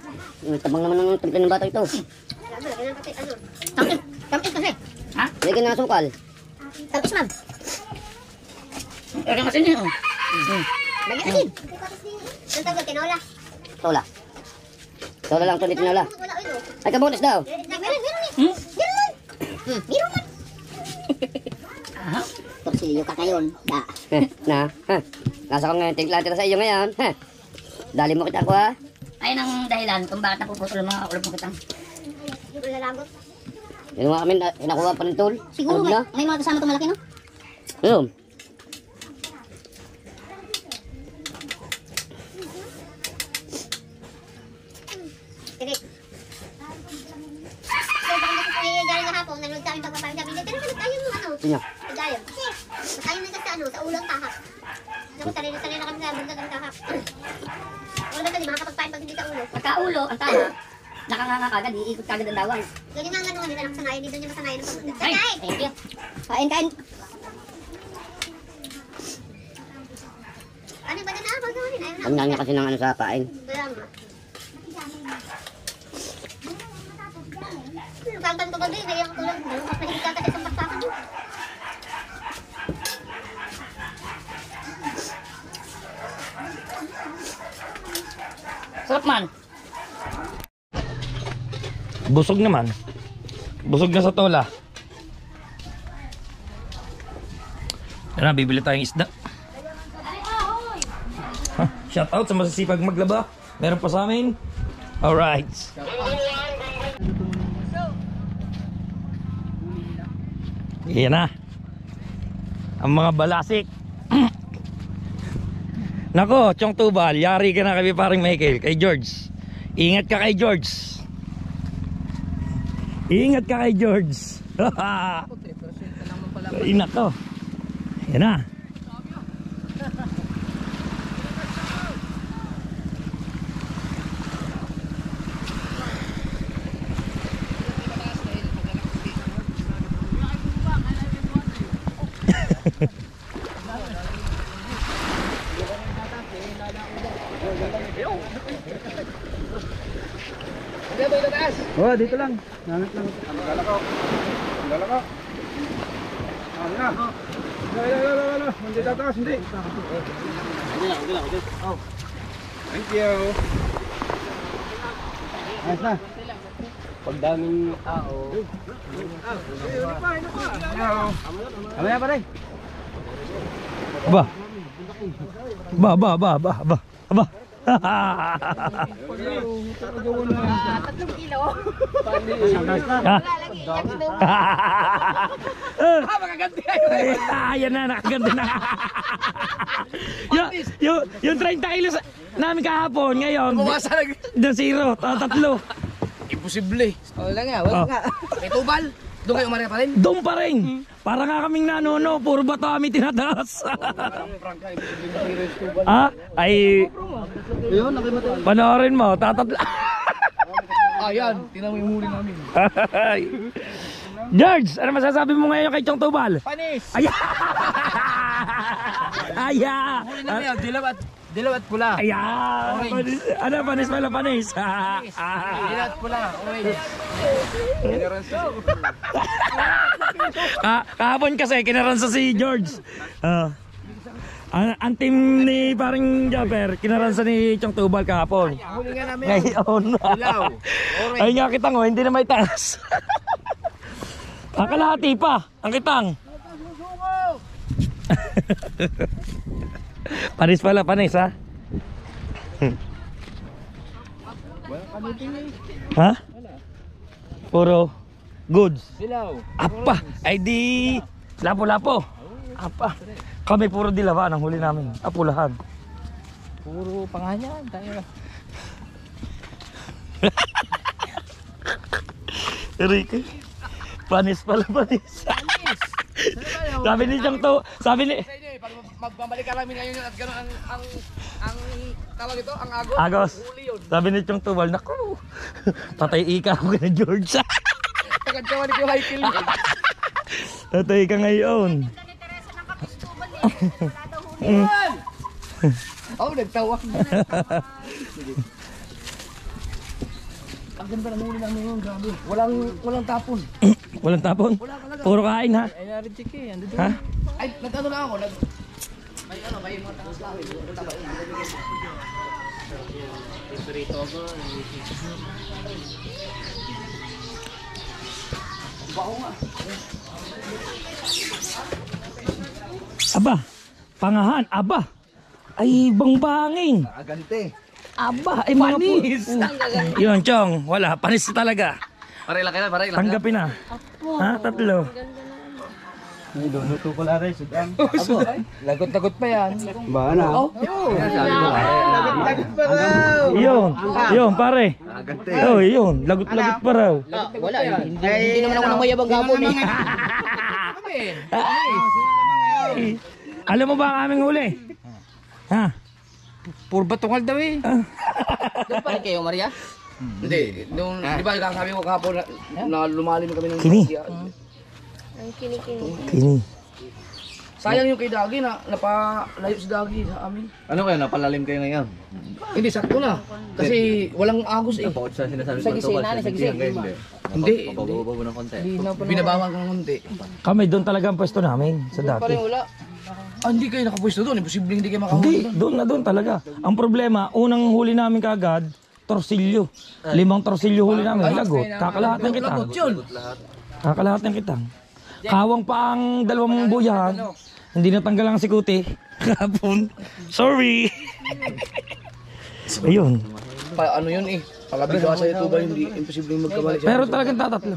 Tabang naman ng temple ng bata ito. Lagyan ng kasi ano. Tampis kasi. Ha? Lagyan na sukal. Tapos ma'am. Lagyan kasi niyo. Lagyan asin. Ang tawag tinola. Tola. Tola lang, tulit tinola. Wala ito. Ay, kabunis daw. Meron eh. Meron man. Torsilyo ka ngayon. Na. Nasa ko ngayon, tigla tira sa iyo ngayon. Dali mo kita ko ha. Ayun ang dahilan kung bakit napuputol ang mga kulog mo kitang. Wala lagot. Yun mga kami, nakuha pa ng tool. Siguro may mga kasama itong malaki no? Ayun. Tirik. So, baka kasi galing na hapon, nanood sa amin pagpapalit sabi, pero kalit tayo mo ano? Sino? Galing. Tayo na sa ano, sa ulo ang tahak. Naku, sarili na kami sa bunda ng tahak. Wala kasi makakapagpain pag hindi sa ulo. Pagkaulo, ang tama. Nakanganga kagad, iikot kagad ang dawang. Ganyan nga ano, hindi na nakasanayan, hindi doon niya masanayan ng pagpunta. Ay, Kain! thank you. Kain! Ano ba na ako gawin? Ayaw na. Ang nangya kasi ng ano sa pain. Kaya nga. Kantan ko gabi, kaya ako tulad. Dalawang kapahigit ka kasi isang baksakan mo. Sarap man. Busog naman. Busog na sa tola. Yan na, bibili tayong isda. Shout out sa masasipag maglaba. Meron pa sa amin. Alright. Yan na. Ang mga balasik. Nako, Chong Tubal, yari ka na kami paring Michael, kay George. Ingat ka kay George. Ingat ka kay George. Ingat to. Yan na. Oh, dito lang. Nangat lang. Lalakaw. Ano na? Wala. Hindi tataas, hindi. Oh. Thank you. Ayos na. Pag daming tao. Ano yan pare? Ba. Ba. 3 kilo. Makaganti kayo. Ayan na, nakaganti na. Yung 30 kilos namin kahapon, ngayon na 0, 3. Imposible. Wala nga. May tubal. Doon kayo umarya pa rin? Doon pa rin. Para nga kaming nanono, puro bato kami tinataas. Ay panoorin mo, tatatla. Ayan, tinan mo yung huli namin. George, ano masasabi mo ngayon kay Chong Tubal? Panis! Ayan! Ayan! Huli namin yan, dilaw at pula. Ayan! Panis. Ano, panis pala, panis. Dilaw at pula, orange. Kahapon kasi, kinaransa si George. Ang team ni paring Japper, kinaransa ni Chong Tubal kahapon. Huli nga namin. Ngayon. Dilaw, orange. Ay nga kitang, hindi na may taas. Ang kalahati pa, ang kitang. Panis pala, panis ha? Ha? Puro goods. Dilaw. Apa, ay di Lapo-lapo. Apa. Kami puro dilawan ang huli namin. Apulahan. Puro panganyan. Tayo. Rico. Panis pala, panis. Sabi ni Chong to, sabi ni Pag magbabalik kami ngayon at gano'n ang tawag ito, ang agos. Agos. Sabi ni Chong Tubal, naku. Patay ika ako kay George. Tagad-kawan ko high kill. Patay ka ngayon. Oh, nagtawak na. Ang ganda na muli namin yun, grabe. Walang tapon. Walang tapon. Puro kain ha. Ay, narin chiki. Ando doon. Ha? Ay, nagtano lang ako. May mga tangas lang. Aba, pangahan, aba. Ay, bangbangin. Agante. Aba, ay mga panis. Yun, Chong, wala. Panis talaga. Paray lang kayo, paray lang. Tanggapin na. Ha, tatlo. Luto ko lang rin, sudan. Lagot-lagot pa yan. Ba na? Lagot pa raw. Yun, pare. Oh, yun, lagot-lagot pa raw. Wala. Hindi naman ako nang mayabang gapon eh. Alam mo ba ang aming huli? Ha? Puro batungal daw eh. Doon pa rin kayo, Maria? Hindi, nung, di ba sabi ko kahapon na lumalim kami ng Kini. Kini. Sayang yung kay Dagi na napalayo si Dagi sa amin. Ano kaya, napalalim kayo ngayon? Hindi, sakto na. Kasi walang agos eh. Bakit sa sinasabi Sa gising na, sa gising. Hindi. Pababa ng konti. Binabawang ko ng konti. Kami doon talaga ang pwesto namin sa Pa dati. rin wala. Ah, hindi kayo nakapwesto doon. Imposible hindi kayo makahuli Hindi, doon talaga. Ang problema, unang huli namin kagad, torsilyo. 5 torsilyo huli namin, lagot. Kakalahat ng kitang. Lagot yun. Kakalahat ng kitang. Kawang pa ang 2 buyahan. Hindi natanggal ang sikuti. Kapon. Sorry. Ayun. Ano yun eh. Pagkabigwa sa YouTube ba hindi imposible magkabalik siya. Pero talagang tatatlo.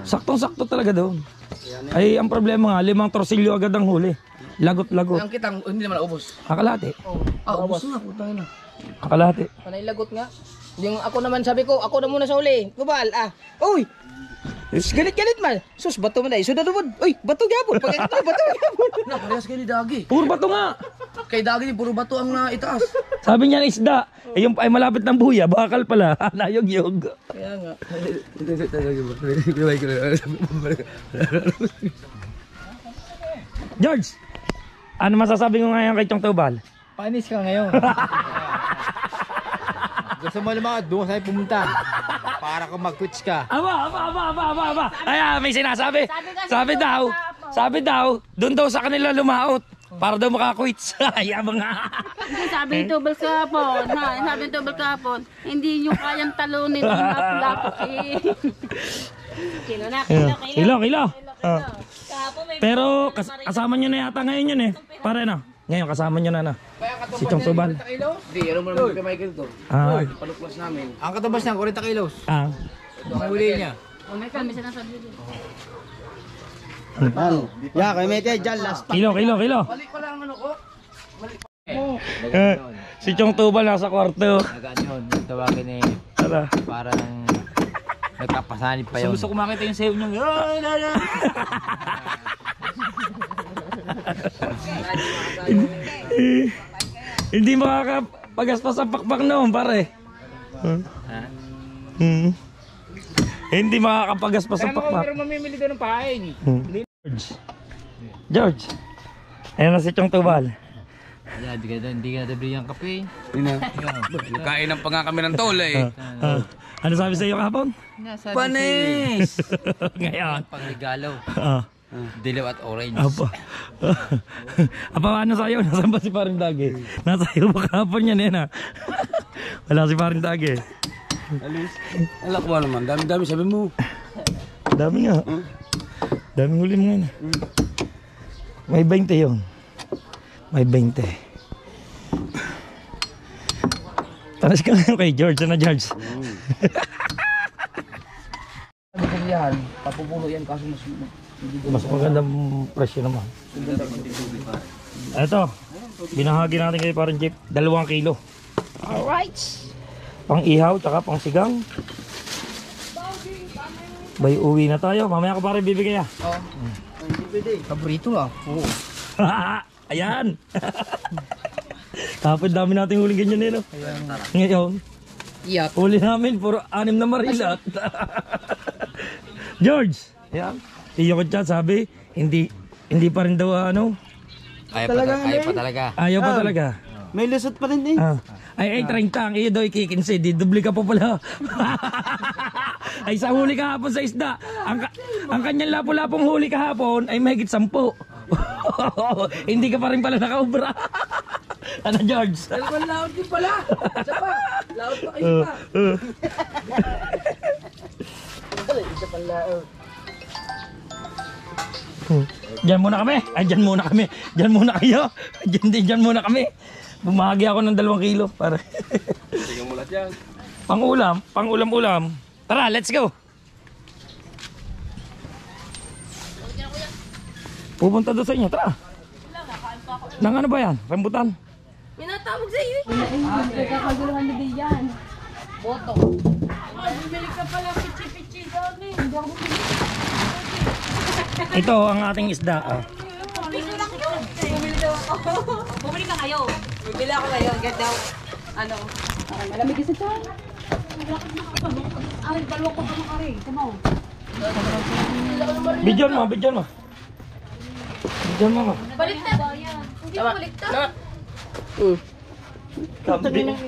Saktong-sakto talaga doon. Ay, ang problema nga, 5 torsilyo agad ang huli. Lagot-lagot. Ang kitang hindi naman naubos. Kakalahati. Ubos na. Putang ina. Kakalahati. Panay lagot nga. Yung ako naman sabi ko, ako na muna sa uli. Kubal, Uy! Galit-galit man. Sus, bato man ay. Suda dumod. Uy, bato gyapon. Pag ito, bato gyapon. Na, parehas kayo ni Dagi. Puro bato nga. Kay Dagi, puro bato ang itaas. Sabi niya ng isda. Eh, yung ay malapit ng buya, bakal pala. Layog-yog. Kaya nga. George, ano masasabi mo ngayon kay Chong Tubal? Panis ka ngayon. Gusto mo naman, doon sa'yo pumunta. Para kung mag-quits ka. Aba. Ay, may sinasabi. Sabi daw, doon daw sa kanila lumaot. Para daw makakwits. Ay, mga. Sabi ni Tubal kahapon, hindi nyo kayang talunin ang lapo-lapo eh. Kilo. Pero kasama nyo na yata ngayon yun eh. Pare na. Ngayon kasama nyo na. Si Chong Tubal. Hindi, ano mo naman kay Michael to. Paluklas namin. Ang katabas niya, 40 kilos. Ah. Ang huli niya. O Michael, may sinasabi dito. Yeah, kay Mete, dyan last. Kilo. Balik pala ang ano ko. Si Chong Tubal nasa kwarto. Nagaan yun, yung tawagin eh. Tara. Parang nagkapasanib pa yun. Gusto ko makita yung sayo niyo. Hindi makakapagaspas ang pakpak noon, pare. Hindi makakapagaspas ang pakpak. Pero mamimili doon ng pahain. George. Ayan na si Chong Tubal. Hindi ka nabili ang kape. Kainan pa nga kami ng tol eh. Ano sabi sa iyo kahapon? Panis! Ngayon. Pangregalo. Dilaw at orange. Apa, ano sa'yo? Nasaan ba si Paring Dagi? Nasa iyo ba kahapon yan eh na? Wala si Paring Dagi. Alak mo naman, dami-dami sabi mo. Dami nga. Daming huli mo ngayon. May 20 yun. May 20. Tanas ka ngayon kay George. Ano George? Sabi ko yan, papupulo yan kaso mas Mas magandang presyo naman. Ito, binahagi natin kayo parang jeep, 2 kilo. Alright. Pang ihaw, tsaka pang sigang. Bay, uwi na tayo. Mamaya ko parang bibigay ah. Paborito ah. Oo. Ayan. Tapos dami nating huling ganyan eh, no? Ngayon, Iyak. huli namin, puro 6 na marilat. George, ayan. Iyo ko dyan, sabi, hindi pa rin daw ano. Ayaw pa talaga. Ayaw pa talaga. May lusot pa rin eh. Ay, 30 ang iyo daw ikikinsi. Di dubli ka pa pala. Ay, sa huli kahapon sa isda. Ang kanyang lapo-lapong huli kahapon ay mahigit 10. Hindi ka pa rin pala nakaubra. Ano, George? Dalawang laot din pala. Isa pa. Laot pa kayo pa. Isa pa laot. Diyan muna kami. Ay, diyan muna kami. Diyan muna kayo. Diyan muna kami. Bumahagi ako ng 2 kilo. Para. Sige mulat yan. Pang-ulam. Tara, let's go. Pupunta doon sa inyo, tara. Nang ano ba yan? Rambutan? Minatawag sa iyo. Kakaguluhan na din yan. Boto. Bumili ka pala pichi-pichi doon eh. Hindi ako Ito ang ating isda. Piso lang yun. Bumili daw ako. Bumili ka kayo. Bibili ako ngayon. Ganda. Ano? Malamig isa to. Ay, dalawa ko pa makari. Tama mo. Bidyon mo. Bidyon mo. Baliktad. Hindi mo baliktad.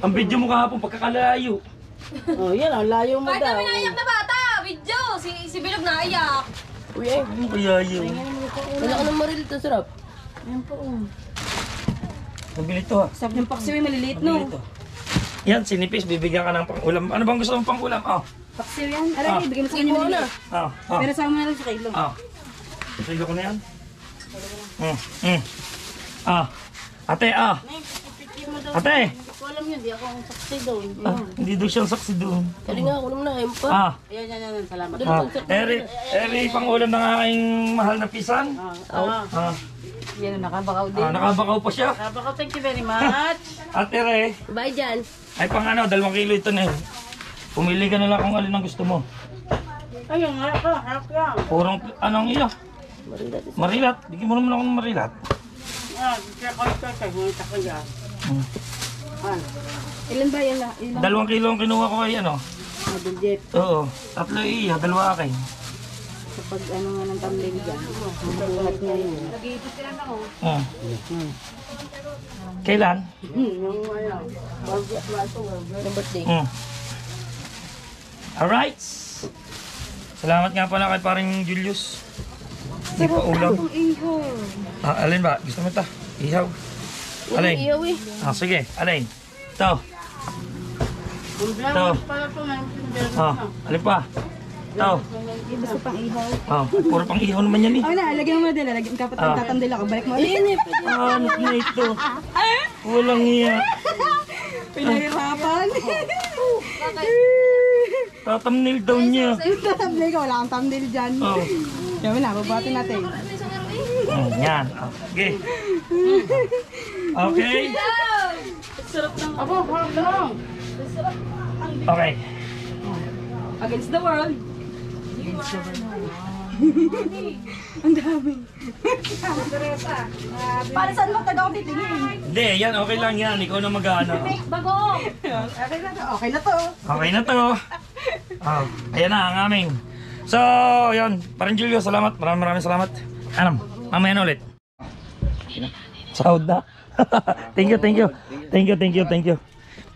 Ang video mo kahapon pagkakalayo. Oh, yan. Ang layo mo Kahit daw. kami naiyak na bata. Video. Si Bilog naiyak. Uy, eh. Payayo. Wala ka ng maril ito. Sarap. Mabili to ha. Sarap ng paksiw yung maliliit, Mabili to. Yan, sinipis. Bibigyan ka ng pang-ulam. Ano bang gusto mong pang-ulam? Paksiw yan. Aray, bigyan mo sa kanya maliliit. Pero sa mga lang sa kailo. Silo ko na yan. Ate, Ate! Ko alam yun, di ako ang saksi doon. Hindi daw siyang saksi doon. Kali nga, ako naman na. Ayun pa. Yan, salamat. Eri, pang-ulam ng aking mahal na pisan. Yan, nakabakaw din. Nakabakaw pa siya. Napaka, thank you very much. Ate Re, Bye dyan. ay pang 2 kilo ito na eh. Pumili ka na lang kung alin ang gusto mo. Ayun, harap lang. Purong, anong iyo? Marilat. Bigyan mo naman ako ng marilat. Check out ka, hinta ko yan. Ilan ba yan? 2 kilo ang kinuha ko kay ano? Maduljet. Oo. 3 iyo, 2 akin. Kapag ano nga ng tumbling dyan. Mabuhat niya yun. Kailan? Yung birthday. Alright. Salamat nga pala kay paring Julius. Hindi pa ulam. Alin ba? Gusto mo ito? Ihaw. Alin? Iyaw eh. Sige. Alin? Ito. Ito. Alin pa? Ito. Basta pang ihaw. Puro pang ihaw naman yan eh. Okay na, lagyan mo na din. Lagyan ka pa tatandil ako. Balik mo. Ayan eh. Ano na ito? Walang iya. Pinahirapan. Tatamnil daw niya. Tatambling ka. Wala kang thumbnail dyan. Yan na, babatin natin. Yan. Okay. Okay. Abo, harap na lang. Okay. Against the world. Ang dami. Para saan mo taga ako titingin? Hindi, yan. Okay lang yan. Ikaw na mag-ano. Bago! Okay na to. Okay na to. Okay na to. Ayan na ang aming. So, yun. Parang Julio, salamat. Maraming salamat. Anam, mamaya na ulit. Sahod na. Thank you.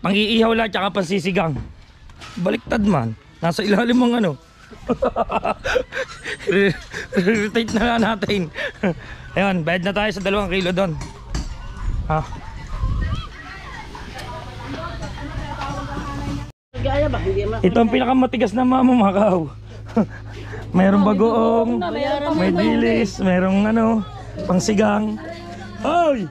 Pang-iihaw lang tsaka pansisigang. Baliktad man. Nasa ilalim ng ano. Rotate na lang natin. Ayun, bayad na tayo sa 2 kilo doon. Ito ang pinakamatigas na mamamakaw. Mayroong bagoong, may dilis, mayroong ano, pangsigang. Ay!